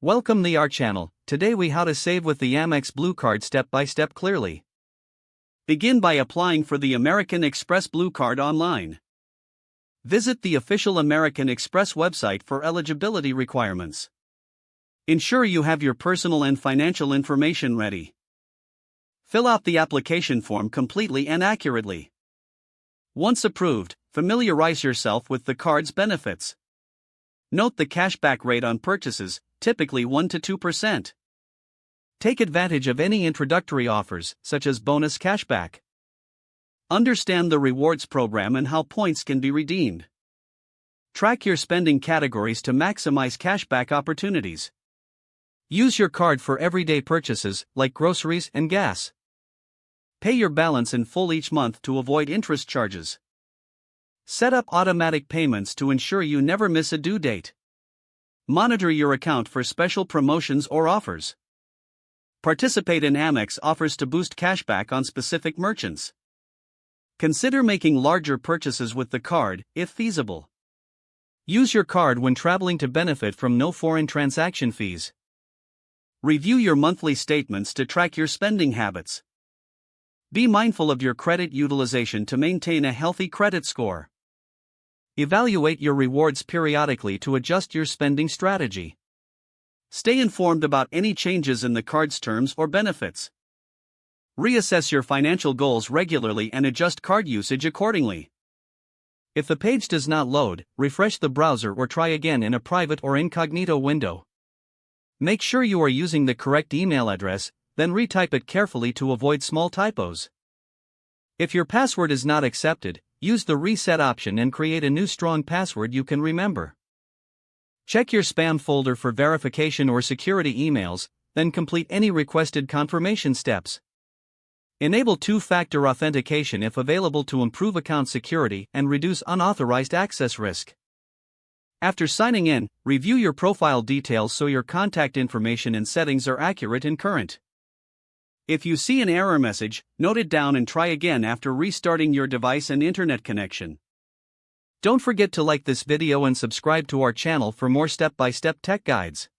Welcome to our channel. Today we how to save with the Amex Blue Card step by step clearly. Begin by applying for the American Express Blue Card online. Visit the official American Express website for eligibility requirements. Ensure you have your personal and financial information ready. Fill out the application form completely and accurately. Once approved, familiarize yourself with the card's benefits. Note the cashback rate on purchases, typically 1 to 2%. Take advantage of any introductory offers, such as bonus cashback. Understand the rewards program and how points can be redeemed. Track your spending categories to maximize cashback opportunities. Use your card for everyday purchases, like groceries and gas. Pay your balance in full each month to avoid interest charges. Set up automatic payments to ensure you never miss a due date. Monitor your account for special promotions or offers. Participate in Amex offers to boost cashback on specific merchants. Consider making larger purchases with the card, if feasible. Use your card when traveling to benefit from no foreign transaction fees. Review your monthly statements to track your spending habits. Be mindful of your credit utilization to maintain a healthy credit score. Evaluate your rewards periodically to adjust your spending strategy. Stay informed about any changes in the card's terms or benefits. Reassess your financial goals regularly and adjust card usage accordingly. If the page does not load, refresh the browser or try again in a private or incognito window. Make sure you are using the correct email address, then retype it carefully to avoid small typos. If your password is not accepted, use the reset option and create a new strong password you can remember. Check your spam folder for verification or security emails, then complete any requested confirmation steps. Enable two-factor authentication if available to improve account security and reduce unauthorized access risk. After signing in, review your profile details so your contact information and settings are accurate and current. If you see an error message, note it down and try again after restarting your device and internet connection. Don't forget to like this video and subscribe to our channel for more step-by-step tech guides.